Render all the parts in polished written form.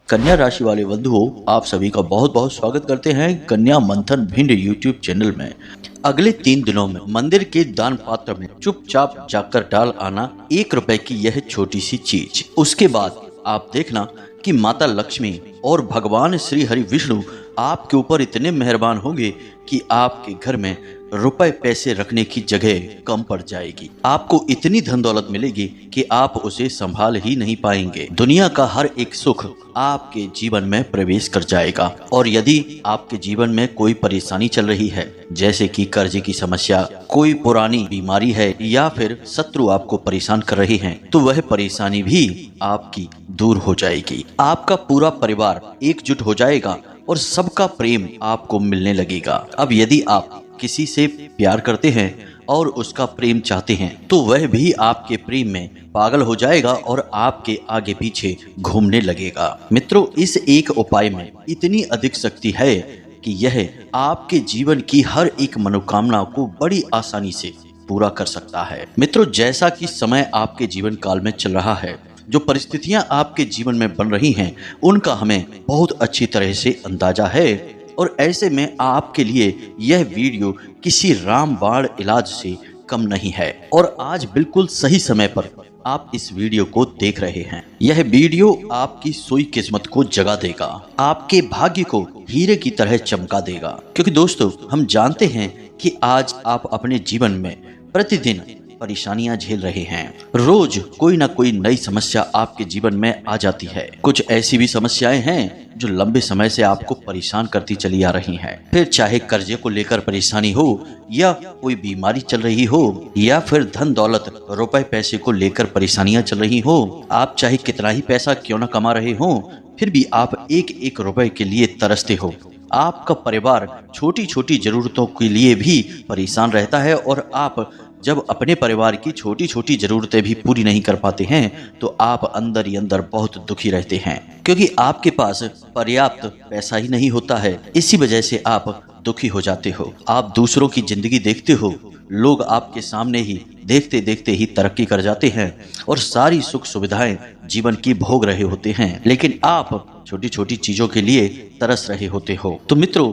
कन्या राशि वाले बंधुओं, आप सभी का बहुत बहुत स्वागत करते हैं कन्या मंथन भिंड यूट्यूब चैनल में। अगले 3 दिनों में मंदिर के दान पात्र में चुपचाप जाकर डाल आना 1 रुपए की यह छोटी सी चीज। उसके बाद आप देखना कि माता लक्ष्मी और भगवान श्री हरि विष्णु आपके ऊपर इतने मेहरबान होंगे कि आपके घर में रुपए पैसे रखने की जगह कम पड़ जाएगी। आपको इतनी धन दौलत मिलेगी कि आप उसे संभाल ही नहीं पाएंगे। दुनिया का हर एक सुख आपके जीवन में प्रवेश कर जाएगा। और यदि आपके जीवन में कोई परेशानी चल रही है, जैसे कि कर्जे की समस्या, कोई पुरानी बीमारी है या फिर शत्रु आपको परेशान कर रहे हैं, तो वह परेशानी भी आपकी दूर हो जाएगी। आपका पूरा परिवार एकजुट हो जाएगा और सबका प्रेम आपको मिलने लगेगा। अब यदि आप किसी से प्यार करते हैं और उसका प्रेम चाहते हैं, तो वह भी आपके प्रेम में पागल हो जाएगा और आपके आगे पीछे घूमने लगेगा। मित्रों, इस एक उपाय में इतनी अधिक शक्ति है कि यह आपके जीवन की हर एक मनोकामना को बड़ी आसानी से पूरा कर सकता है। मित्रों, जैसा कि समय आपके जीवन काल में चल रहा है, जो परिस्थितियां आपके जीवन में बन रही हैं, उनका हमें बहुत अच्छी तरह से अंदाजा है। और ऐसे में आपके लिए यह वीडियो किसी रामबाण इलाज से कम नहीं है। और आज बिल्कुल सही समय पर आप इस वीडियो को देख रहे हैं। यह वीडियो आपकी सोई किस्मत को जगा देगा, आपके भाग्य को हीरे की तरह चमका देगा। क्योंकि दोस्तों, हम जानते हैं कि आज आप अपने जीवन में प्रतिदिन परेशानियां झेल रहे हैं। रोज कोई ना कोई नई समस्या आपके जीवन में आ जाती है। कुछ ऐसी भी समस्याएं हैं जो लंबे समय से आपको परेशान करती चली आ रही हैं। फिर चाहे कर्जे को लेकर परेशानी हो, या कोई बीमारी चल रही हो, या फिर धन दौलत रुपए पैसे को लेकर परेशानियां चल रही हो, आप चाहे कितना ही पैसा क्यों न कमा रहे हो, फिर भी आप एक एक रुपए के लिए तरसते हो। आपका परिवार छोटी छोटी जरूरतों के लिए भी परेशान रहता है और आप जब अपने परिवार की छोटी छोटी जरूरतें भी पूरी नहीं कर पाते हैं, तो आप अंदर ही अंदर बहुत दुखी रहते हैं, क्योंकि आपके पास पर्याप्त पैसा ही नहीं होता है। इसी वजह से आप दुखी हो जाते हो। आप दूसरों की जिंदगी देखते हो, लोग आपके सामने ही देखते देखते ही तरक्की कर जाते हैं और सारी सुख सुविधाएं जीवन की भोग रहे होते हैं, लेकिन आप छोटी छोटी चीजों के लिए तरस रहे होते हो। तो मित्रों,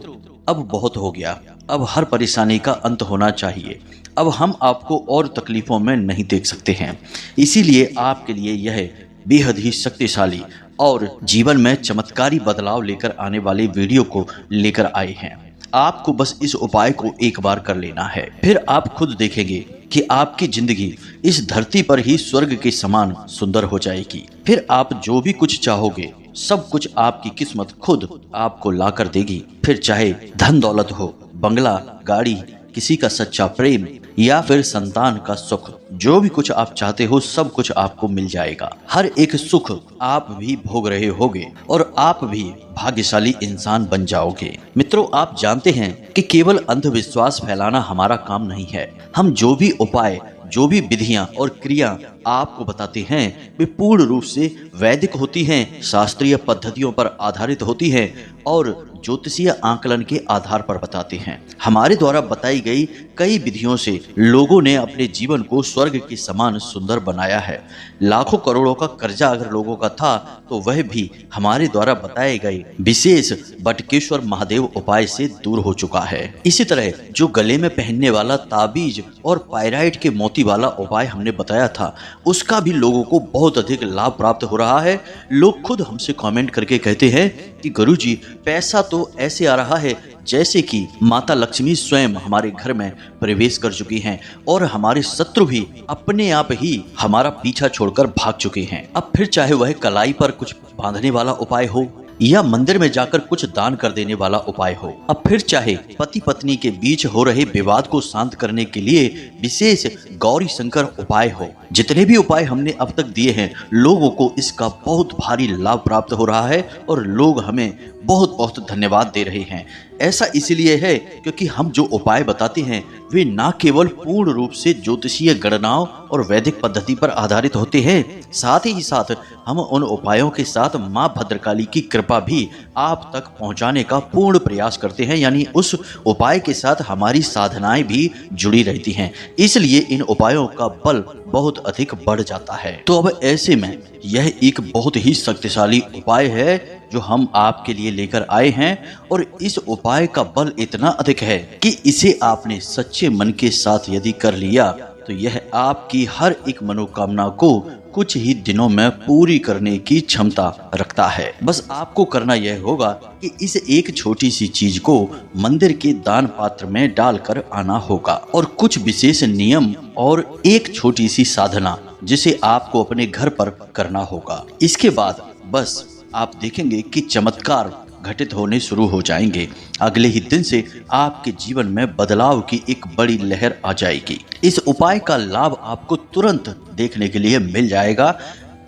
अब बहुत हो गया। अब हर परेशानी का अंत होना चाहिए। अब हम आपको और तकलीफों में नहीं देख सकते हैं। इसीलिए आपके लिए यह बेहद ही शक्तिशाली और जीवन में चमत्कारी बदलाव लेकर आने वाले वीडियो को लेकर आए हैं। आपको बस इस उपाय को एक बार कर लेना है, फिर आप खुद देखेंगे कि आपकी जिंदगी इस धरती पर ही स्वर्ग के समान सुंदर हो जाएगी। फिर आप जो भी कुछ चाहोगे, सब कुछ आपकी किस्मत खुद आपको ला कर देगी। फिर चाहे धन दौलत हो, बंगला, गाड़ी, किसी का सच्चा प्रेम या फिर संतान का सुख, जो भी कुछ आप चाहते हो सब कुछ आपको मिल जाएगा। हर एक सुख आप भी भोग रहे होगे और आप भी भाग्यशाली इंसान बन जाओगे। मित्रों, आप जानते हैं कि केवल अंधविश्वास फैलाना हमारा काम नहीं है। हम जो भी उपाय, जो भी विधियां और क्रिया आपको बताते हैं, वे पूर्ण रूप से वैदिक होती हैं, शास्त्रीय पद्धतियों पर आधारित होती हैं और ज्योतिषीय आकलन के आधार पर बताते हैं। हमारे द्वारा बताई गई कई विधियों से लोगों ने अपने जीवन को स्वर्ग के समान सुंदर बनाया है। लाखों करोड़ों का कर्जा अगर लोगों का था, तो वह भी हमारे द्वारा बताए गए विशेष बटकेश्वर महादेव उपाय से दूर हो चुका है। इसी तरह जो गले में पहनने वाला ताबीज और पायराइट के मोती वाला उपाय हमने बताया था, उसका भी लोगों को बहुत अधिक लाभ प्राप्त हो रहा है। लोग खुद हमसे कमेंट करके कहते हैं कि गुरुजी, पैसा तो ऐसे आ रहा है जैसे कि माता लक्ष्मी स्वयं हमारे घर में प्रवेश कर चुकी हैं और हमारे शत्रु भी अपने आप ही हमारा पीछा छोड़कर भाग चुके हैं। अब फिर चाहे वह कलाई पर कुछ बांधने वाला उपाय हो या मंदिर में जाकर कुछ दान कर देने वाला उपाय हो, अब फिर चाहे पति पत्नी के बीच हो रहे विवाद को शांत करने के लिए विशेष गौरी शंकर उपाय हो, जितने भी उपाय हमने अब तक दिए हैं, लोगों को इसका बहुत भारी लाभ प्राप्त हो रहा है और लोग हमें बहुत बहुत धन्यवाद दे रहे हैं। ऐसा इसलिए है क्योंकि हम जो उपाय बताते हैं वे न केवल पूर्ण रूप से ज्योतिषीय गणनाओं और वैदिक पद्धति पर आधारित होते हैं, साथ ही साथ हम उन उपायों के साथ माँ भद्रकाली की कृपा भी आप तक पहुंचाने का पूर्ण प्रयास करते हैं। यानी उस उपाय के साथ हमारी साधनाएं भी जुड़ी रहती हैं, इसलिए इन उपायों का बल बहुत अधिक बढ़ जाता है। तो अब ऐसे में यह एक बहुत ही शक्तिशाली उपाय है जो हम आपके लिए लेकर आए हैं, और इस उपाय का बल इतना अधिक है कि इसे आपने सच्चे मन के साथ यदि कर लिया तो यह आपकी हर एक मनोकामना को कुछ ही दिनों में पूरी करने की क्षमता रखता है। बस आपको करना यह होगा कि इस एक छोटी सी चीज को मंदिर के दान पात्र में डालकर आना होगा, और कुछ विशेष नियम और एक छोटी सी साधना जिसे आपको अपने घर पर करना होगा। इसके बाद बस आप देखेंगे कि चमत्कार घटित होने शुरू हो जाएंगे। अगले ही दिन से आपके जीवन में बदलाव की एक बड़ी लहर आ जाएगी। इस उपाय का लाभ आपको तुरंत देखने के लिए मिल जाएगा।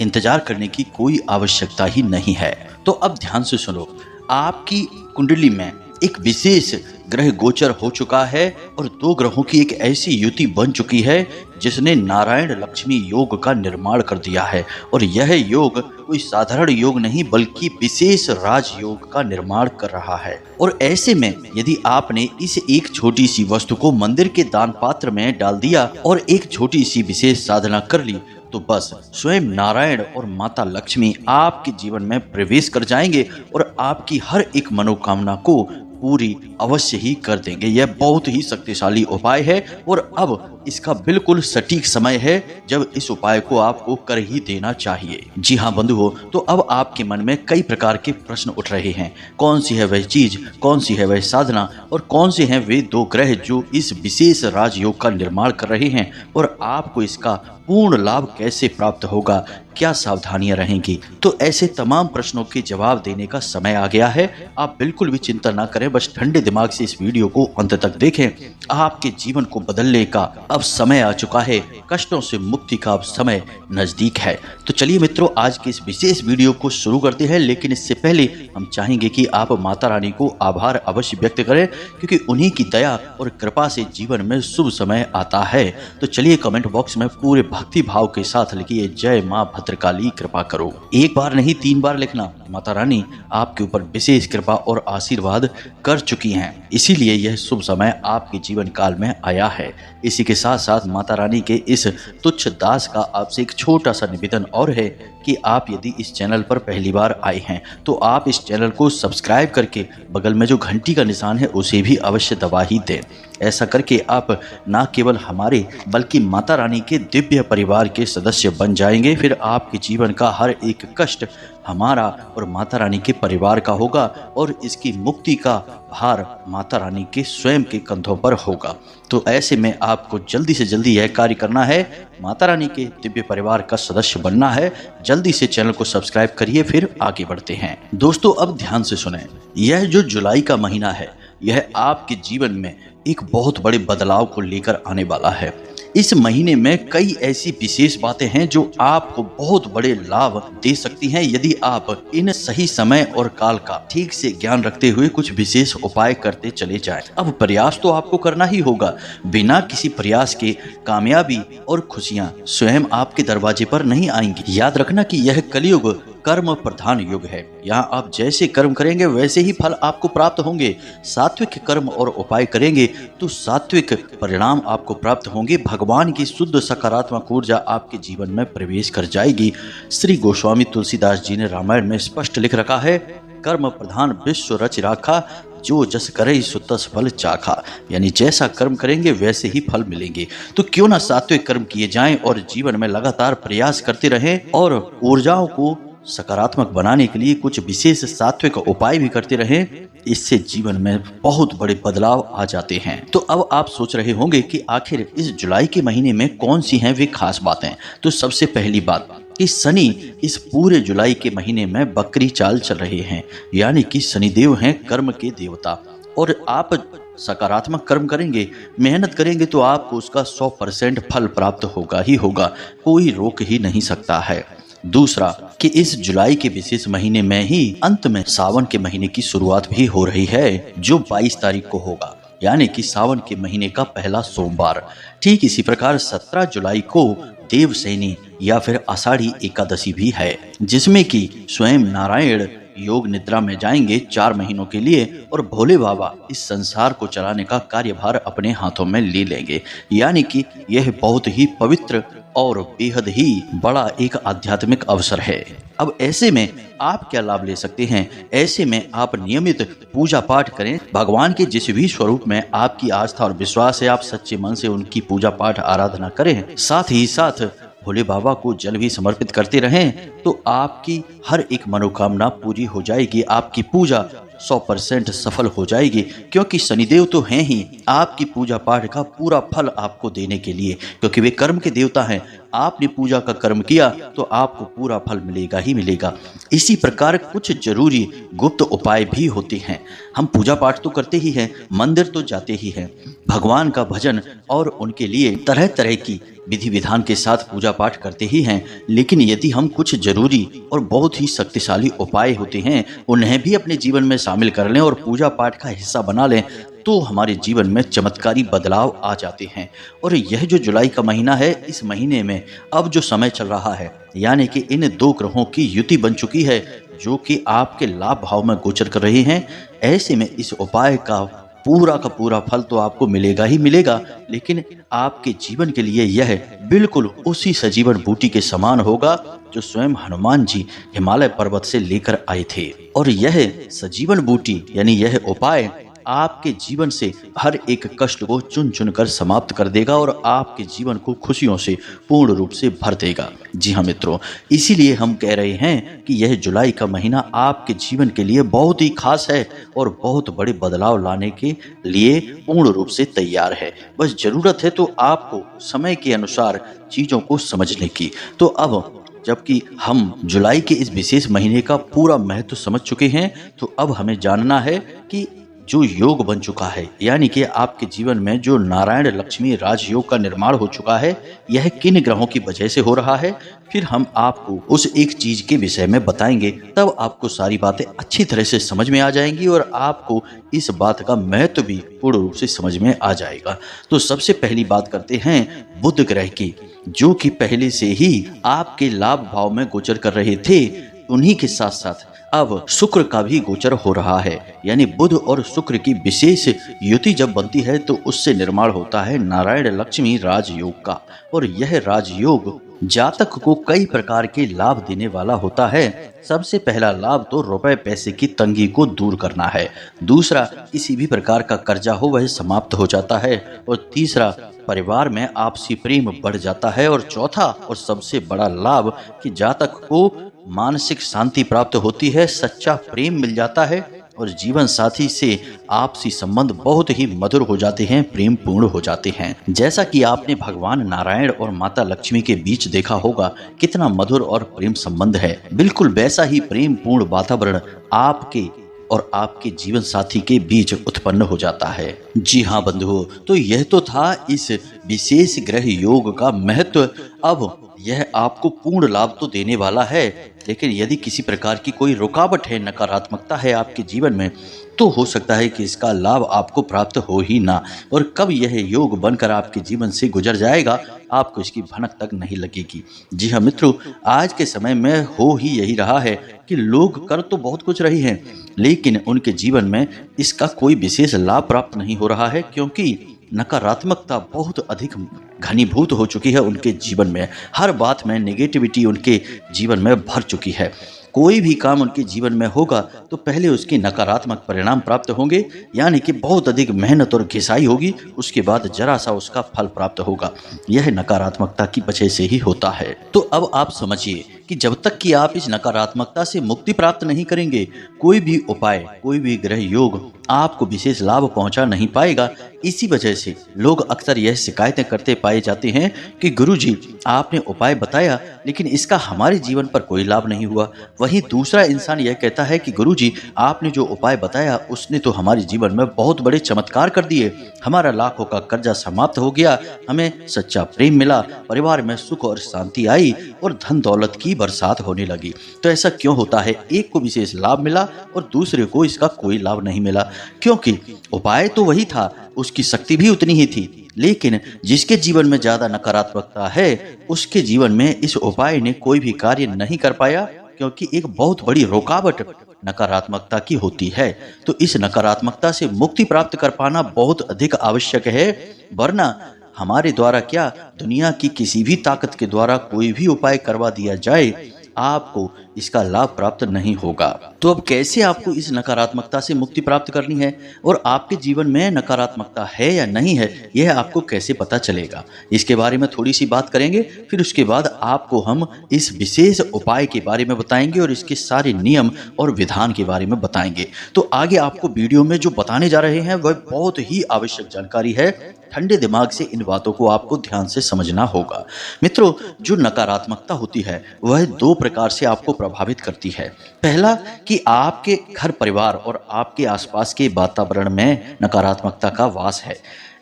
इंतजार करने की कोई आवश्यकता ही नहीं है। तो अब ध्यान से सुनो, आपकी कुंडली में एक विशेष ग्रह गोचर हो चुका है और दो ग्रहों की एक ऐसी युति बन चुकी है जिसने नारायण लक्ष्मी योग का निर्माण कर दिया है। और यह योग कोई साधारण योग नहीं बल्कि विशेष राजयोग का निर्माण कर रहा है। और ऐसे में यदि आपने इस एक छोटी सी वस्तु को मंदिर के दान पात्र में डाल दिया और एक छोटी सी विशेष साधना कर ली तो बस स्वयं नारायण और माता लक्ष्मी आपके जीवन में प्रवेश कर जाएंगे और आपकी हर एक मनोकामना को पूरी अवश्य ही कर देंगे। यह बहुत ही शक्तिशाली उपाय है और अब इसका बिल्कुल सटीक समय है जब इस उपाय को आपको कर ही देना चाहिए। जी हाँ बंधुओं, तो अब आपके मन में कई प्रकार के प्रश्न उठ रहे हैं। कौन सी है वह चीज, कौन सी है वह साधना और कौन से हैं वे दो ग्रह जो इस विशेष राजयोग का निर्माण कर रहे हैं, और आपको इसका पूर्ण लाभ कैसे प्राप्त होगा, क्या सावधानियां रहेंगी। तो ऐसे तमाम प्रश्नों के जवाब देने का समय आ गया है। आप बिल्कुल भी चिंता ना करें, बस ठंडे दिमाग से इस वीडियो को अंत तक देखें। आपके जीवन को बदलने का अब समय आ चुका है, कष्टों से मुक्ति का अब समय नजदीक है। तो चलिए मित्रों, आज के इस विशेष वीडियो को शुरू करते हैं, लेकिन इससे पहले हम चाहेंगे कि आप माता रानी को आभार अवश्य व्यक्त करें, क्योंकि उन्हीं की दया और कृपा से जीवन में शुभ समय आता है। तो चलिए कमेंट बॉक्स में पूरे भक्ति भाव के साथ लिखिए, जय माँ भद्रकाली कृपा करो। एक बार नहीं 3 बार लिखना। माता रानी आपके ऊपर विशेष कृपा और आशीर्वाद कर चुकी हैं, इसीलिए यह शुभ समय आपके जीवन काल में आया है। इसी के साथ साथ माता रानी के इस तुच्छ दास का आपसे एक छोटा सा निवेदन और है कि आप यदि इस चैनल पर पहली बार आए हैं तो आप इस चैनल को सब्सक्राइब करके बगल में जो घंटी का निशान है उसे भी अवश्य दबा ही दें। ऐसा करके आप न केवल हमारे बल्कि माता रानी के दिव्य परिवार के सदस्य बन जाएंगे। फिर आपके जीवन का हर एक कष्ट हमारा और माता रानी के परिवार का होगा और इसकी मुक्ति का भार माता रानी के स्वयं के कंधों पर होगा। तो ऐसे में आपको जल्दी से जल्दी यह कार्य करना है, माता रानी के दिव्य परिवार का सदस्य बनना है। जल्दी से चैनल को सब्सक्राइब करिए, फिर आगे बढ़ते हैं। दोस्तों अब ध्यान से सुनें, यह जो जुलाई का महीना है यह आपके जीवन में एक बहुत बड़े बदलाव को लेकर आने वाला है। इस महीने में कई ऐसी विशेष बातें हैं जो आपको बहुत बड़े लाभ दे सकती हैं यदि आप इन सही समय और काल का ठीक से ज्ञान रखते हुए कुछ विशेष उपाय करते चले जाएं। अब प्रयास तो आपको करना ही होगा, बिना किसी प्रयास के कामयाबी और खुशियां स्वयं आपके दरवाजे पर नहीं आएंगी। याद रखना कि यह कलयुग कर्म प्रधान युग है। यहाँ आप जैसे कर्म करेंगे वैसे ही फल आपको प्राप्त होंगे। सात्विक कर्म और उपाय करेंगे तो सात्विक परिणाम आपको प्राप्त होंगे। भगवान की शुद्ध सकारात्मक ऊर्जा आपके जीवन में प्रवेश कर जाएगी। श्री गोस्वामी तुलसीदास जी ने रामायण में स्पष्ट लिख रखा है, कर्म प्रधान विश्व रच राखा, जो जस करे सो तस फल चाखा। यानी जैसा कर्म करेंगे वैसे ही फल मिलेंगे। तो क्यों ना सात्विक कर्म किए जाएं और जीवन में लगातार प्रयास करते रहें और ऊर्जाओं को सकारात्मक बनाने के लिए कुछ विशेष सात्विक उपाय भी करते रहें। इससे जीवन में बहुत बड़े बदलाव आ जाते हैं। तो अब आप सोच रहे होंगे कि आखिर इस जुलाई के महीने में कौन सी हैं वे खास बातें। तो सबसे पहली बात कि शनि इस पूरे जुलाई के महीने में बकरी चाल चल रहे हैं, यानी कि शनिदेव हैं कर्म के देवता। और आप सकारात्मक कर्म करेंगे, मेहनत करेंगे तो आपको उसका 100% फल प्राप्त होगा ही होगा, कोई रोक ही नहीं सकता है। दूसरा कि इस जुलाई के विशेष महीने में ही अंत में सावन के महीने की शुरुआत भी हो रही है, जो 22 तारीख को होगा, यानी कि सावन के महीने का पहला सोमवार। ठीक इसी प्रकार 17 जुलाई को देवसैनी या फिर आषाढ़ी एकादशी भी है, जिसमें कि स्वयं नारायण योग निद्रा में जाएंगे 4 महीनों के लिए और भोले बाबा इस संसार को चलाने का कार्यभार अपने हाथों में ले लेंगे। यानी कि यह बहुत ही पवित्र और बेहद ही बड़ा एक आध्यात्मिक अवसर है। अब ऐसे में आप क्या लाभ ले सकते हैं? ऐसे में आप नियमित पूजा पाठ करें। भगवान के जिस भी स्वरूप में आपकी आस्था और विश्वास है, आप सच्चे मन से उनकी पूजा पाठ आराधना करें। साथ ही साथ भोले बाबा को जल भी समर्पित करते रहें, तो आपकी हर एक मनोकामना पूरी हो जाएगी। आपकी पूजा 100% सफल हो जाएगी, क्योंकि शनिदेव तो हैं ही आपकी पूजा पाठ का पूरा फल आपको देने के लिए, क्योंकि वे कर्म के देवता हैं। आपने पूजा का कर्म किया तो आपको पूरा फल मिलेगा ही मिलेगा। इसी प्रकार कुछ जरूरी गुप्त उपाय भी होते हैं। हम पूजा पाठ तो करते ही हैं, मंदिर तो जाते ही हैं, भगवान का भजन और उनके लिए तरह तरह की विधि विधान के साथ पूजा पाठ करते ही हैं, लेकिन यदि हम कुछ जरूरी और बहुत ही शक्तिशाली उपाय होते हैं उन्हें भी अपने जीवन में शामिल कर लें और पूजा पाठ का हिस्सा बना लें, तो हमारे जीवन में चमत्कारी बदलाव आ जाते हैं। और यह जो जुलाई का महीना है, इस महीने में अब जो समय चल रहा है, यानी कि इन दो ग्रहों की युति बन चुकी है जो कि आपके लाभ भाव में गोचर कर रहे हैं। ऐसे में इस उपाय का पूरा फल तो आपको मिलेगा ही मिलेगा, लेकिन आपके जीवन के लिए यह बिल्कुल उसी सजीवन बूटी के समान होगा जो स्वयं हनुमान जी हिमालय पर्वत से लेकर आए थे। और यह सजीवन बूटी यानी यह उपाय आपके जीवन से हर एक कष्ट को चुन चुन कर समाप्त कर देगा और आपके जीवन को खुशियों से पूर्ण रूप से भर देगा। जी हाँ मित्रों, इसीलिए हम कह रहे हैं कि यह जुलाई का महीना आपके जीवन के लिए बहुत ही खास है और बहुत बड़े बदलाव लाने के लिए पूर्ण रूप से तैयार है। बस जरूरत है तो आपको समय के अनुसार चीजों को समझने की। तो अब जबकि हम जुलाई के इस विशेष महीने का पूरा महत्व समझ चुके हैं, तो अब हमें जानना है कि जो योग बन चुका है, यानी कि आपके जीवन में जो नारायण लक्ष्मी राजयोग का निर्माण हो चुका है, यह किन ग्रहों की वजह से हो रहा है। फिर हम आपको उस एक चीज के विषय में बताएंगे, तब आपको सारी बातें अच्छी तरह से समझ में आ जाएंगी और आपको इस बात का महत्व भी पूर्ण रूप से समझ में आ जाएगा। तो सबसे पहली बात करते हैं बुध ग्रह की, जो कि पहले से ही आपके लाभ भाव में गोचर कर रहे थे। उन्हीं के साथ साथ अब शुक्र का भी गोचर हो रहा है, यानी बुध और शुक्र की विशेष युति जब बनती है तो उससे निर्माण होता है नारायण लक्ष्मी राजयोग का। और यह राजयोग जातक को कई प्रकार के लाभ देने वाला होता है। सबसे पहला लाभ तो रुपए पैसे की तंगी को दूर करना है, दूसरा किसी भी प्रकार का कर्जा हो वह समाप्त हो जाता है, और तीसरा परिवार में आपसी प्रेम बढ़ जाता है, और चौथा और सबसे बड़ा लाभ कि जातक को मानसिक शांति प्राप्त होती है, सच्चा प्रेम मिल जाता है और जीवन साथी से आपसी संबंध बहुत ही मधुर हो जाते हैं, प्रेम पूर्ण हो जाते हैं। जैसा कि आपने भगवान नारायण और माता लक्ष्मी के बीच देखा होगा कितना मधुर और प्रेम संबंध है, बिल्कुल वैसा ही प्रेम पूर्ण वातावरण आपके और आपके जीवन साथी के बीच उत्पन्न हो जाता है। जी हाँ बंधुओं, तो यह तो था इस विशेष ग्रह योग का महत्व। अब यह आपको पूर्ण लाभ तो देने वाला है, लेकिन यदि किसी प्रकार की कोई रुकावट है, नकारात्मकता है आपके जीवन में, तो हो सकता है कि इसका लाभ आपको प्राप्त हो ही ना। और कब यह योग बनकर आपके जीवन से गुजर जाएगा आपको इसकी भनक तक नहीं लगेगी। जी हाँ मित्रों, आज के समय में हो ही यही रहा है कि लोग कर तो बहुत कुछ रहे हैं, लेकिन उनके जीवन में इसका कोई विशेष लाभ प्राप्त नहीं हो रहा है, क्योंकि नकारात्मकता बहुत अधिक घनीभूत हो चुकी है उनके जीवन में। हर बात में नेगेटिविटी उनके जीवन में भर चुकी है। कोई भी काम उनके जीवन में होगा तो पहले उसके नकारात्मक परिणाम प्राप्त होंगे, यानी कि बहुत अधिक मेहनत और घिसाई होगी, उसके बाद जरा सा उसका फल प्राप्त होगा। यह नकारात्मकता की वजह से ही होता है। तो अब आप समझिए कि जब तक कि आप इस नकारात्मकता से मुक्ति प्राप्त नहीं करेंगे, कोई भी उपाय, कोई भी ग्रह योग आपको विशेष लाभ पहुंचा नहीं पाएगा। इसी वजह से लोग अक्सर यह शिकायतें करते पाए जाते हैं कि गुरुजी आपने उपाय बताया लेकिन इसका हमारे जीवन पर कोई लाभ नहीं हुआ। वहीं दूसरा इंसान यह कहता है कि गुरुजी आपने जो उपाय बताया उसने तो हमारे जीवन में बहुत बड़े चमत्कार कर दिए, हमारा लाखों का कर्जा समाप्त हो गया, हमें सच्चा प्रेम मिला, परिवार में सुख और शांति आई और धन दौलत की बरसात होने लगी। तो ऐसा क्यों होता है? एक को विशेष लाभ मिला और दूसरे को इसका कोई लाभ नहीं मिला, क्योंकि उपाय तो वही था, उसकी शक्ति भी उतनी ही थी, लेकिन जिसके जीवन में ज्यादा नकारात्मकता है उसके जीवन में इस उपाय ने कोई भी कार्य नहीं कर पाया, क्योंकि एक बहुत बड़ी रुकावट नकारात्मकता की होती है। तो इस नकारात्मकता से मुक्ति प्राप्त कर पाना बहुत अधिक आवश्यक है, वरना हमारे द्वारा क्या, दुनिया की किसी भी ताकत के द्वारा कोई भी उपाय करवा दिया जाए, आपको इसका लाभ प्राप्त नहीं होगा। तो अब कैसे आपको इस नकारात्मकता से मुक्ति प्राप्त करनी है और आपके जीवन में नकारात्मकता है या नहीं है, यह आपको कैसे पता चलेगा, इसके बारे में थोड़ी सी बात करेंगे। फिर उसके बाद आपको हम इस विशेष उपाय के बारे में बताएंगे और इसके सारे नियम और विधान के बारे में बताएंगे। तो आगे आपको वीडियो में जो बताने जा रहे हैं वह बहुत ही आवश्यक जानकारी है। ठंडे दिमाग से इन बातों को आपको ध्यान से समझना होगा। मित्रों, जो नकारात्मकता होती है वह दो प्रकार से आपको प्रभावित करती है। पहला कि आपके घर परिवार और आपके आसपास के वातावरण में नकारात्मकता का वास है।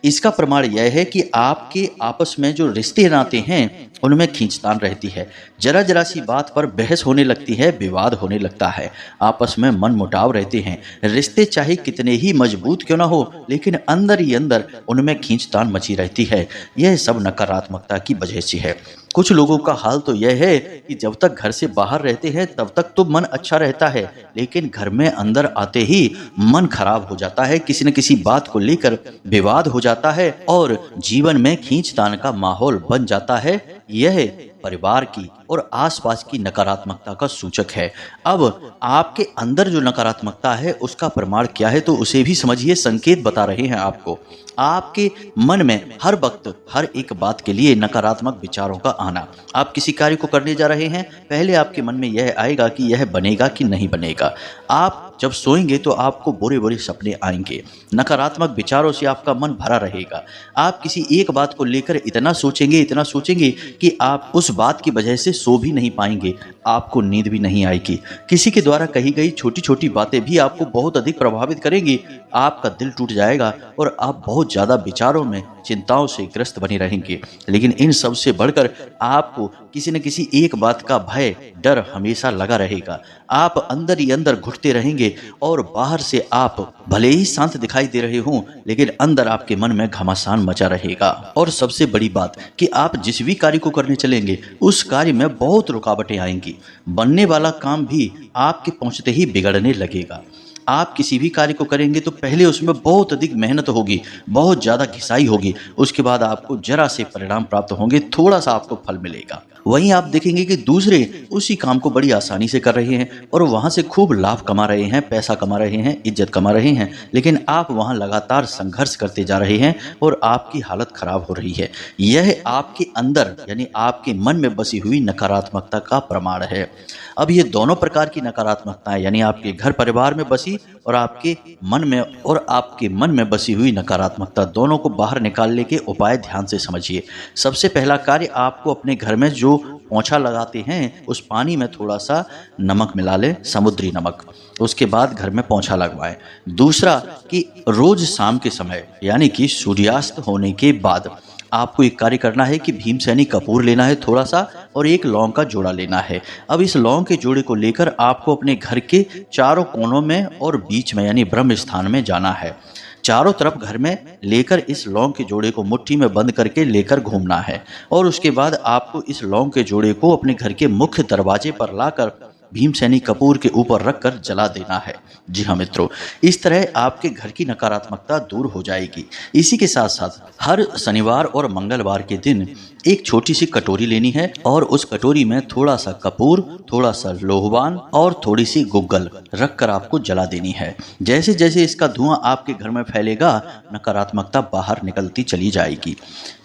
इसका प्रमाण यह है कि आपके आपस में जो रिश्ते नाते हैं उनमें खींचतान रहती है। जरा जरा सी बात पर बहस होने लगती है, विवाद होने लगता है, आपस में मन मुटाव रहते हैं। रिश्ते चाहे कितने ही मजबूत क्यों ना हो, लेकिन अंदर ही अंदर उनमें खींचतान मची रहती है। यह सब नकारात्मकता की वजह से है। कुछ लोगों का हाल तो यह है कि जब तक घर से बाहर रहते हैं तब तक तो मन अच्छा रहता है, लेकिन घर में अंदर आते ही मन खराब हो जाता है, किसी न किसी बात को लेकर विवाद हो जाता है और जीवन में खींचतान का माहौल बन जाता है। यह परिवार की और आसपास की नकारात्मकता का सूचक है। अब आपके अंदर जो नकारात्मकता है उसका प्रमाण क्या है, तो उसे भी समझिए। संकेत बता रहे हैं आपको। आपके मन में हर वक्त हर एक बात के लिए नकारात्मक विचारों का आना। आप किसी कार्य को करने जा रहे हैं, पहले आपके मन में यह आएगा कि यह बनेगा कि नहीं बनेगा। आप जब सोएंगे तो आपको बुरे बुरे सपने आएंगे। नकारात्मक विचारों से आपका मन भरा रहेगा। आप किसी एक बात को लेकर इतना सोचेंगे कि आप उस बात की वजह से सो भी नहीं पाएंगे, आपको नींद भी नहीं आएगी। किसी के द्वारा कही गई छोटी छोटी बातें भी आपको बहुत अधिक प्रभावित करेंगी। आपका दिल टूट जाएगा और आप बहुत ज़्यादा विचारों में, चिंताओं से ग्रस्त बने रहेंगे। लेकिन इन सब से बढ़कर आपको किसी न किसी एक बात का भय, डर हमेशा लगा रहेगा। आप अंदर ही अंदर घुटते रहेंगे और बाहर से आप भले ही शांत दिखाई दे रहे हों, लेकिन अंदर आपके मन में घमासान मचा रहेगा। और सबसे बड़ी बात कि आप जिस भी कार्य को करने चलेंगे उस कार्य में बहुत रुकावटें आएंगी। बनने वाला काम भी आपके पहुंचते ही बिगड़ने लगेगा। आप किसी भी कार्य को करेंगे तो पहले उसमें बहुत अधिक मेहनत होगी, बहुत ज़्यादा घिसाई होगी, उसके बाद आपको जरा से परिणाम प्राप्त होंगे, थोड़ा सा आपको फल मिलेगा। वहीं आप देखेंगे कि दूसरे उसी काम को बड़ी आसानी से कर रहे हैं और वहाँ से खूब लाभ कमा रहे हैं, पैसा कमा रहे हैं, इज्जत कमा रहे हैं, लेकिन आप वहाँ लगातार संघर्ष करते जा रहे हैं और आपकी हालत खराब हो रही है। यह आपके अंदर यानी आपके मन में बसी हुई नकारात्मकता का प्रमाण है। अब ये दोनों प्रकार की नकारात्मकताएं यानी आपके घर परिवार में बसी और आपके मन में बसी हुई नकारात्मकता, दोनों को बाहर निकालने के उपाय ध्यान से समझिए। सबसे पहला कार्य, आपको अपने घर में जो पोंछा लगाते हैं उस पानी में थोड़ा सा नमक मिला लें, समुद्री नमक। उसके बाद घर में पोंछा लगवाएं। दूसरा कि रोज शाम के समय यानी कि सूर्यास्त होने के बाद आपको एक कार्य करना है कि भीमसेनी कपूर लेना है थोड़ा सा और एक लौंग का जोड़ा लेना है। अब इस लौंग के जोड़े को लेकर आपको अपने घर के चारों कोनों में और बीच में यानी ब्रह्म स्थान में जाना है। चारों तरफ घर में लेकर इस लौंग के जोड़े को मुट्ठी में बंद करके लेकर घूमना है और उसके बाद आपको इस लौंग के जोड़े को अपने घर के मुख्य दरवाजे पर लाकर भीमसेनी कपूर के ऊपर रखकर जला देना है। जी हाँ मित्रों, इस तरह आपके घर की नकारात्मकता दूर हो जाएगी। इसी के साथ साथ हर शनिवार और मंगलवार के दिन एक छोटी सी कटोरी लेनी है और उस कटोरी में थोड़ा सा कपूर, थोड़ा सा लोहवान और थोड़ी सी गुग्गल रखकर आपको जला देनी है। जैसे जैसे इसका धुआं आपके घर में फैलेगा, नकारात्मकता बाहर निकलती चली जाएगी।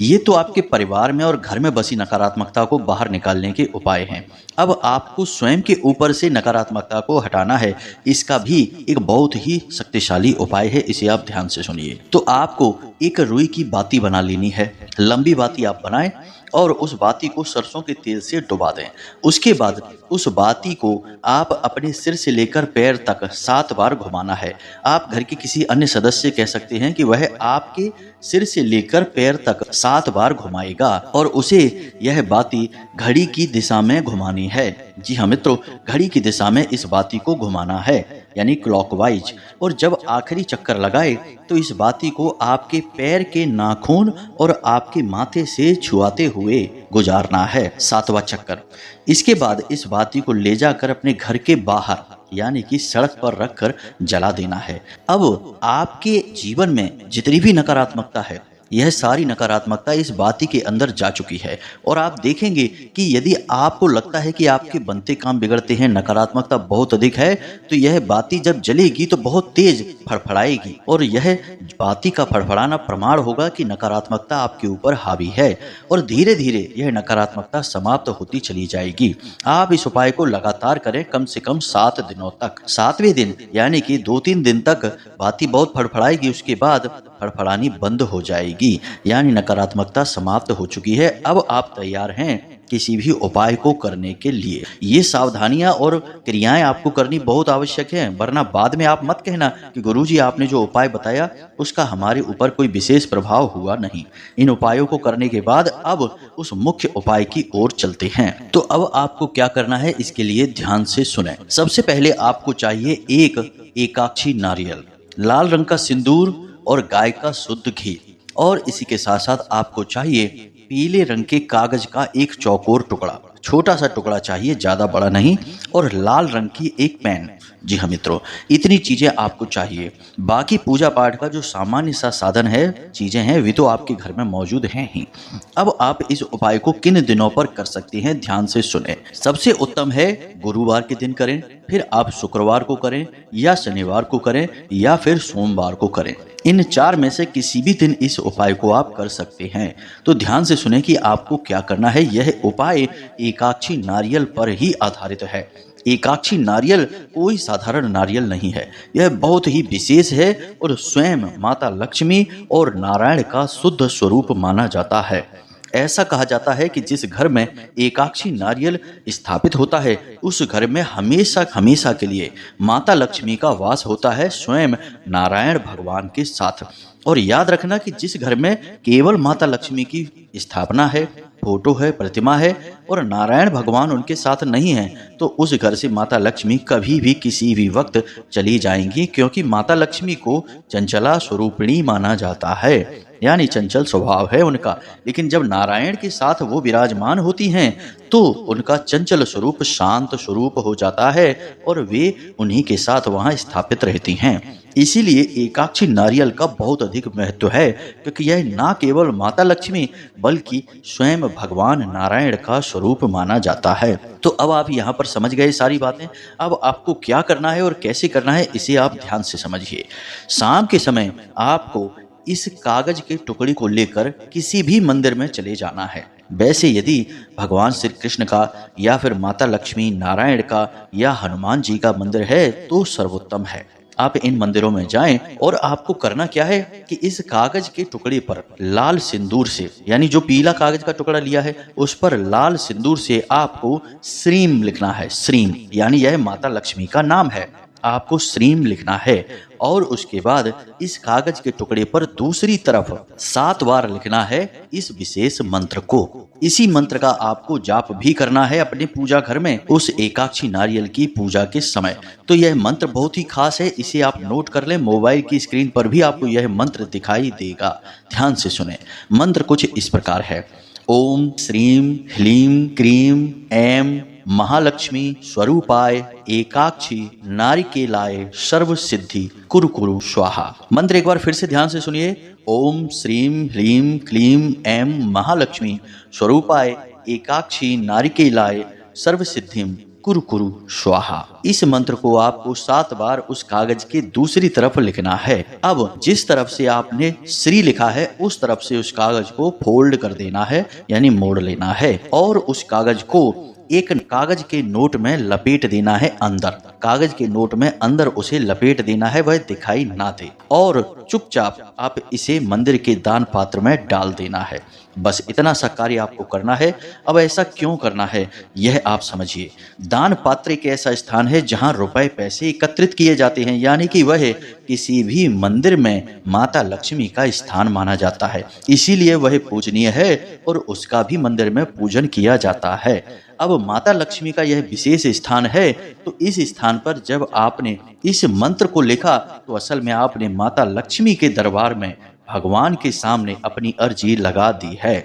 ये तो आपके परिवार में और घर में बसी नकारात्मकता को बाहर निकालने के उपाय हैं। अब आपको स्वयं के ऊपर से नकारात्मकता को हटाना है। इसका भी एक बहुत ही शक्तिशाली उपाय है, इसे आप ध्यान से सुनिए। तो आपको एक रुई की बाती बना लेनी है। लंबी बाती आप बनाएं और उस बाती को सरसों के तेल से डुबा दें। उसके बाद उस बाती को आप अपने सिर से लेकर पैर तक 7 बार घुमाना है। आप घर के किसी अन्य सदस्य से कह सकते हैं कि वह आपके सिर से लेकर पैर तक 7 बार घुमाएगा और उसे यह बाती घड़ी की दिशा में घुमानी है। जी हाँ मित्रों, घड़ी की दिशा में इस बाती को घुमाना है यानी क्लॉकवाइज। और जब आखिरी चक्कर लगाए तो इस बाती को आपके पैर के नाखून और आपके माथे से छुआते हुए गुजारना है 7वां चक्कर। इसके बाद इस बाती को ले जाकर अपने घर के बाहर यानी कि सड़क पर रखकर जला देना है। अब आपके जीवन में जितनी भी नकारात्मकता है यह सारी नकारात्मकता इस बाती के अंदर जा चुकी है। और आप देखेंगे कि यदि आपको लगता है कि आपके बनते काम बिगड़ते हैं, नकारात्मकता बहुत अधिक है, तो यह बाती जब जलेगी तो बहुत तेज फड़फड़ाएगी और यह बाती का फड़फड़ाना प्रमाण होगा कि नकारात्मकता आपके ऊपर हावी है और धीरे धीरे यह नकारात्मकता समाप्त होती चली जाएगी। आप इस उपाय को लगातार करें, कम से कम 7 दिनों तक। 7वें दिन यानी कि 2-3 दिन तक बाती बहुत फड़फड़ाएगी, उसके बाद फड़फड़ानी बंद हो जाएगी, यानी नकारात्मकता समाप्त हो चुकी है। अब आप तैयार हैं किसी भी उपाय को करने के लिए। ये सावधानियां और क्रियाएं आपको करनी बहुत आवश्यक है, वरना बाद में आप मत कहना कि गुरुजी आपने जो उपाय बताया उसका हमारे ऊपर कोई विशेष प्रभाव हुआ नहीं। इन उपायों को करने के बाद अब उस मुख्य उपाय की ओर चलते हैं। तो अब आपको क्या करना है, इसके लिए ध्यान से सुने। सबसे पहले आपको चाहिए एक एकाक्षी नारियल, लाल रंग का सिंदूर और गाय का शुद्ध घी, और इसी के साथ साथ आपको चाहिए पीले रंग के कागज का एक चौकोर टुकड़ा, छोटा सा टुकड़ा चाहिए, ज्यादा बड़ा नहीं, और लाल रंग की एक पेन। जी हाँ मित्रों, इतनी चीजें आपको चाहिए। बाकी पूजा पाठ का जो सामान्य सा साधन है, चीजें हैं, वे तो आपके घर में मौजूद हैं ही। अब आप इस उपाय को किन दिनों पर कर सकते हैं, ध्यान से सुने। सबसे उत्तम है गुरुवार के दिन करें, फिर आप शुक्रवार को करें या शनिवार को करें या फिर सोमवार को करें। इन 4 में से किसी भी दिन इस उपाय को आप कर सकते हैं। तो ध्यान से सुने कि आपको क्या करना है। यह उपाय एकाक्षी नारियल पर ही आधारित है। एकाक्षी नारियल कोई साधारण नारियल नहीं है, यह बहुत ही विशेष है और स्वयं माता लक्ष्मी और नारायण का शुद्ध स्वरूप माना जाता है। ऐसा कहा जाता है कि जिस घर में एकाक्षी नारियल स्थापित होता है, उस घर में हमेशा हमेशा के लिए माता लक्ष्मी का वास होता है, स्वयं नारायण भगवान के साथ। और याद रखना कि जिस घर में केवल माता लक्ष्मी की स्थापना है, फोटो है, प्रतिमा है और नारायण भगवान उनके साथ नहीं है, तो उस घर से माता लक्ष्मी कभी भी किसी भी वक्त चली जाएंगी, क्योंकि माता लक्ष्मी को चंचला स्वरूपिणी माना जाता है, यानी चंचल स्वभाव है उनका। लेकिन जब नारायण के साथ वो विराजमान होती हैं, तो उनका चंचल स्वरूप शांत स्वरूप हो जाता है और वे उन्हीं के साथ वहां स्थापित रहती हैं। इसीलिए एकाक्षी नारियल का बहुत अधिक महत्व है, क्योंकि यह ना केवल माता लक्ष्मी बल्कि स्वयं भगवान नारायण का स्वरूप माना जाता है। तो अब आप यहाँ पर समझ गए सारी बातें। अब आपको क्या करना है और कैसे करना है, इसे आप ध्यान से समझिए। शाम के समय आपको इस कागज के टुकड़ी को लेकर किसी भी मंदिर में चले जाना है। वैसे यदि भगवान श्री कृष्ण का या फिर माता लक्ष्मी नारायण का या हनुमान जी का मंदिर है तो सर्वोत्तम है। आप इन मंदिरों में जाएं और आपको करना क्या है कि इस कागज के टुकड़े पर लाल सिंदूर से, यानी जो पीला कागज का टुकड़ा लिया है उस पर लाल सिंदूर से आपको श्रीम लिखना है। श्रीम यानी यह माता लक्ष्मी का नाम है, आपको श्रीम लिखना है। और उसके बाद इस कागज के टुकड़े पर दूसरी तरफ 7 बार लिखना है इस विशेष मंत्र को। इसी मंत्र का आपको जाप भी करना है अपने पूजा घर में उस एकाक्षी नारियल की पूजा के समय। तो यह मंत्र बहुत ही खास है, इसे आप नोट कर लें। मोबाइल की स्क्रीन पर भी आपको यह मंत्र दिखाई देगा। ध्यान से सुने। मंत्र कुछ इस प्रकार है। ओम श्रीम ह्लीम क्रीम ऐं महालक्ष्मी स्वरूपाय एकाक्षी नारिकेलाय सर्व सिद्धि कुरु कुरु स्वाहा। मंत्र एक बार फिर से ध्यान से सुनिए। ओम श्रीम ह्लीम क्लीम ऐं महालक्ष्मी स्वरूपाय एकाक्षी नारिकेलाय सर्व सिद्धिम कुरु कुरु स्वाहा। इस मंत्र को आपको 7 बार उस कागज के दूसरी तरफ लिखना है। अब जिस तरफ से आपने श्री लिखा है उस तरफ से उस कागज को फोल्ड कर देना है, यानी मोड़ लेना है, और उस कागज को एक कागज के नोट में लपेट देना है अंदर। कागज के नोट में अंदर उसे लपेट देना है, वह दिखाई ना दे, और चुपचाप आप इसे मंदिर के दान पात्र में डाल देना है। बस इतना सा कार्य आपको करना है। अब ऐसा क्यों करना है यह आप समझिए। दान पात्र एक ऐसा स्थान है जहां रुपए पैसे एकत्रित किए जाते हैं, यानी कि वह किसी भी मंदिर में माता लक्ष्मी का स्थान माना जाता है, इसीलिए वह पूजनीय है और उसका भी मंदिर में पूजन किया जाता है। अब माता लक्ष्मी का यह विशेष स्थान है, तो इस स्थान पर जब आपने इस मंत्र को लिखा तो असल में आपने माता लक्ष्मी के दरबार में भगवान के सामने अपनी अर्जी लगा दी है।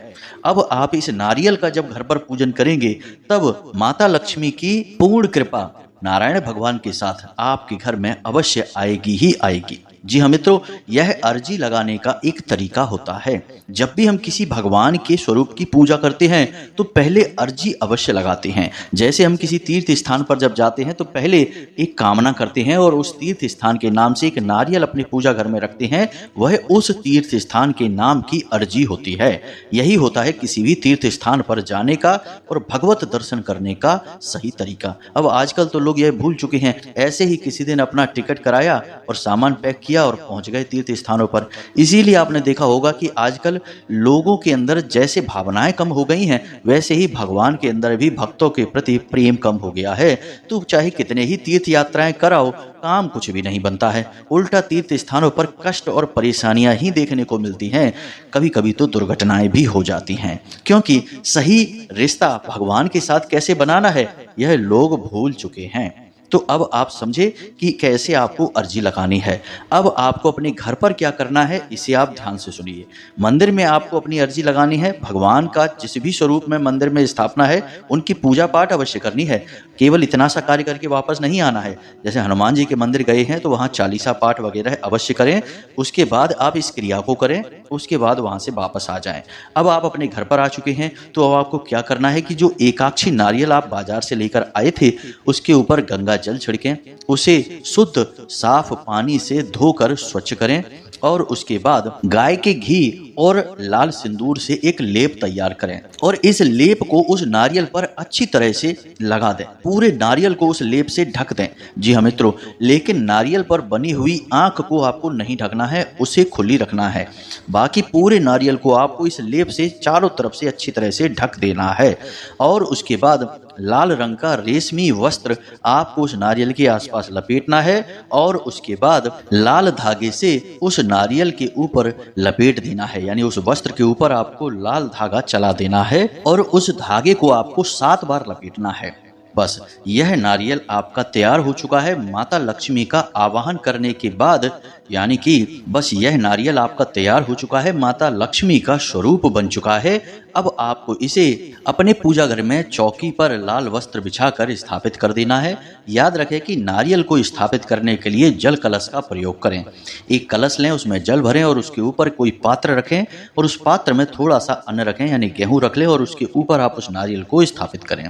अब आप इस नारियल का जब घर पर पूजन करेंगे तब माता लक्ष्मी की पूर्ण कृपा नारायण भगवान के साथ आपके घर में अवश्य आएगी ही आएगी। जी हाँ मित्रों, यह अर्जी लगाने का एक तरीका होता है। जब भी हम किसी भगवान के स्वरूप की पूजा करते हैं तो पहले अर्जी अवश्य लगाते हैं। जैसे हम किसी तीर्थ स्थान पर जब जाते हैं तो पहले एक कामना करते हैं और उस तीर्थ स्थान के नाम से एक नारियल अपने पूजा घर में रखते हैं। वह उस तीर्थ स्थान के नाम की अर्जी होती है। यही होता है किसी भी तीर्थ स्थान पर जाने का और भगवत दर्शन करने का सही तरीका। अब आजकल तो लोग यह भूल चुके हैं। ऐसे ही किसी दिन अपना टिकट कराया और सामान पैक किया और पहुंच गए तीर्थ स्थानों पर। इसीलिए आपने देखा होगा कि आजकल लोगों के अंदर जैसे भावनाएं कम हो गई हैं, वैसे ही भगवान के अंदर भी भक्तों के प्रति प्रेम कम हो गया है। तो चाहे कितने ही तीर्थ यात्राएं कराओ, काम कुछ भी नहीं बनता है। उल्टा तीर्थ स्थानों पर कष्ट और परेशानियां ही देखने को मिलती हैं। कभी कभी तो दुर्घटनाएं भी हो जाती हैं, क्योंकि सही रिश्ता भगवान के साथ कैसे बनाना है यह लोग भूल चुके हैं। तो अब आप समझे कि कैसे आपको अर्जी लगानी है। अब आपको अपने घर पर क्या करना है इसे आप ध्यान से सुनिए। मंदिर में आपको अपनी अर्जी लगानी है। भगवान का जिस भी स्वरूप में मंदिर में स्थापना है उनकी पूजा पाठ अवश्य करनी है। केवल इतना सा कार्य करके वापस नहीं आना है। जैसे हनुमान जी के मंदिर गए हैं तो वहाँ चालीसा पाठ वगैरह अवश्य करें। उसके बाद आप इस क्रिया को करें, उसके बाद वहाँ से वापस आ जाएं। अब आप अपने घर पर आ चुके हैं तो अब आपको क्या करना है कि जो एकाक्षी नारियल आप बाजार से लेकर आए थे उसके ऊपर गंगा जल छिड़कें, उसे शुद्ध साफ पानी से धोकर स्वच्छ करें और उसके बाद गाय के घी और लाल सिंदूर से एक लेप तैयार करें और इस लेप को उस नारियल पर अच्छी तरह से लगा दें। पूरे नारियल को उस लेप से ढक दें। जी हाँ मित्रों, लेकिन नारियल पर बनी हुई आंख को आपको नहीं ढकना है, उसे खुली रखना है। बाकी पूरे नारियल को आपको इस लेप से चारों तरफ से अच्छी तरह से ढक देना है और उसके बाद लाल रंग का रेशमी वस्त्र आपको उस नारियल के आसपास लपेटना है और उसके बाद लाल धागे से उस नारियल के ऊपर लपेट देना है। यानी उस वस्त्र के ऊपर आपको लाल धागा चला देना है और उस धागे को आपको 7 बार लपेटना है। बस यह नारियल आपका तैयार हो चुका है। माता लक्ष्मी का आवाहन करने के बाद, यानी कि बस यह नारियल आपका तैयार हो चुका है, माता लक्ष्मी का स्वरूप बन चुका है। अब आपको इसे अपने पूजा घर में चौकी पर लाल वस्त्र बिछाकर स्थापित कर देना है। याद रखें कि नारियल को स्थापित करने के लिए जल कलश का प्रयोग करें। एक कलश लें, उसमें जल भरें और उसके ऊपर कोई पात्र रखें और उस पात्र में थोड़ा सा अन्न रखें, यानी गेहूं रख लें और उसके ऊपर आप उस नारियल को स्थापित करें।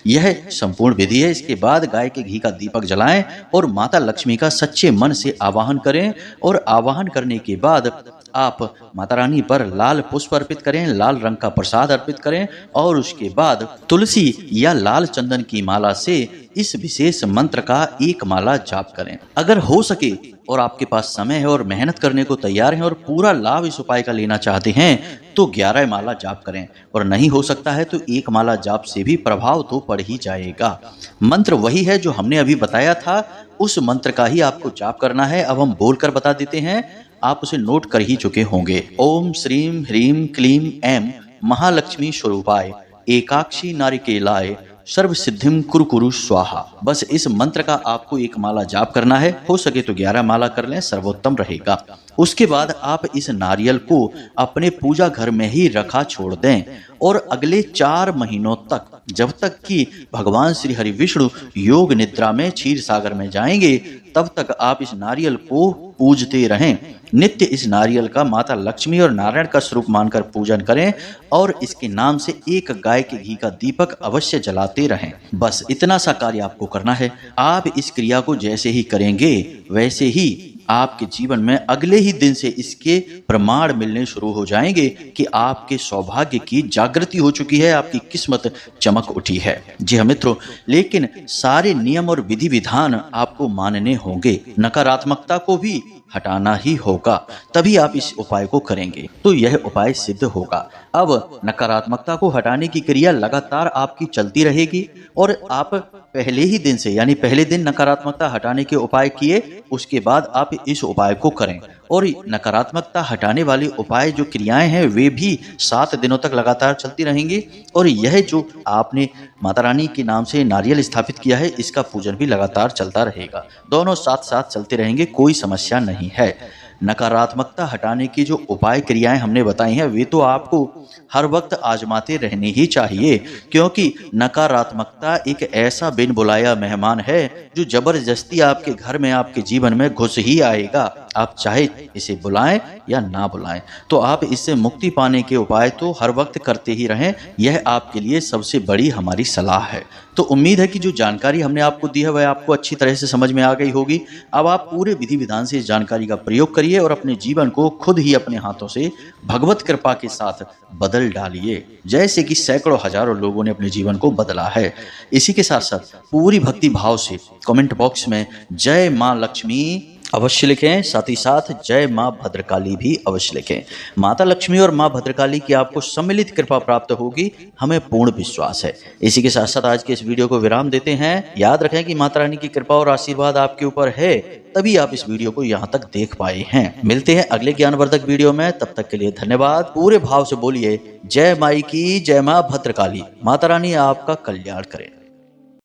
यह संपूर्ण विधि है। इसके बाद गाय के घी का दीपक जलाएं और माता लक्ष्मी का सच्चे मन से आवाहन करें और आवाहन करने के बाद आप माता रानी पर लाल पुष्प अर्पित करें, लाल रंग का प्रसाद अर्पित करें और उसके बाद तुलसी या लाल चंदन की माला से इस विशेष मंत्र का एक माला जाप करें। अगर हो सके और आपके पास समय है और मेहनत करने को तैयार हैं और पूरा लाभ इस उपाय का लेना चाहते हैं तो 11 माला जाप करें और नहीं हो सकता है तो 1 माला जाप से भी प्रभाव तो पड़ ही जाएगा। मंत्र वही है जो हमने अभी बताया था, उस मंत्र का ही आपको जाप करना है। अब हम बोलकर बता देते हैं, आप उसे नोट कर ही चुके होंगे। ओम श्रीम ह्रीम क्लीम ऐम महालक्ष्मी स्वरूपाय एकाक्षी नारिकेलाय सर्व सिद्धिम कुरु कुरु स्वाहा। बस इस मंत्र का आपको 1 माला जाप करना है। हो सके तो 11 माला कर लें, सर्वोत्तम रहेगा। उसके बाद आप इस नारियल को अपने पूजा घर में ही रखा छोड़ दें और अगले 4 महीनों तक, जब तक कि भगवान श्री हरि विष्णु योग निद्रा में क्षीर सागर में जाएंगे, तब तक आप इस नारियल को पूजते रहें। नित्य इस नारियल का माता लक्ष्मी और नारायण का स्वरूप मानकर पूजन करें और इसके नाम से एक गाय के घी का दीपक अवश्य जलाते रहें। बस इतना सा कार्य आपको करना है। आप इस क्रिया को जैसे ही करेंगे वैसे ही आपके जीवन में अगले ही दिन से इसके प्रमाण मिलने शुरू हो जाएंगे कि आपके सौभाग्य की जागृति हो चुकी है, आपकी किस्मत चमक उठी है। जी हाँ मित्रों, लेकिन सारे नियम और विधि विधान आपको मानने होंगे। नकारात्मकता को भी हटाना ही होगा, तभी आप इस उपाय को करेंगे तो यह उपाय सिद्ध होगा। अब नकारात्मकता को हटाने की क्रिया लगातार आपकी चलती रहेगी और आप पहले ही दिन से, यानी पहले दिन नकारात्मकता हटाने के उपाय किए, उसके बाद आप इस उपाय को करें और नकारात्मकता हटाने वाले उपाय जो क्रियाएं हैं वे भी 7 दिनों तक लगातार चलती रहेंगी और यह जो आपने माता रानी के नाम से नारियल स्थापित किया है इसका पूजन भी लगातार चलता रहेगा। दोनों साथ साथ चलते रहेंगे, कोई समस्या नहीं है। नकारात्मकता हटाने की जो उपाय क्रियाएं हमने बताई हैं वे तो आपको हर वक्त आजमाते रहने ही चाहिए, क्योंकि नकारात्मकता एक ऐसा बिन बुलाया मेहमान है जो जबरदस्ती आपके घर में, आपके जीवन में घुस ही आएगा। आप चाहे इसे बुलाएं या ना बुलाएं। तो आप इससे मुक्ति पाने के उपाय तो हर वक्त करते ही रहें, यह आपके लिए सबसे बड़ी हमारी सलाह है। तो उम्मीद है कि जो जानकारी हमने आपको दी है वह आपको अच्छी तरह से समझ में आ गई होगी। अब आप पूरे विधि विधान से इस जानकारी का प्रयोग करिए और अपने जीवन को खुद ही अपने हाथों से भगवत कृपा के साथ बदल डालिए, जैसे कि सैकड़ों हजारों लोगों ने अपने जीवन को बदला है। इसी के साथ साथ पूरी भक्ति भाव से कमेंट बॉक्स में जय मां लक्ष्मी अवश्य लिखें, साथ ही साथ जय मां भद्रकाली भी अवश्य लिखें। माता लक्ष्मी और मां भद्रकाली की आपको सम्मिलित कृपा प्राप्त होगी, हमें पूर्ण विश्वास है। इसी के साथ साथ आज के इस वीडियो को विराम देते हैं। याद रखें कि माता रानी की कृपा और आशीर्वाद आपके ऊपर है, तभी आप इस वीडियो को यहाँ तक देख पाए हैं। मिलते हैं अगले ज्ञानवर्धक वीडियो में, तब तक के लिए धन्यवाद। पूरे भाव से बोलिए जय माई की, जय मां भद्रकाली। माता रानी आपका कल्याण करें।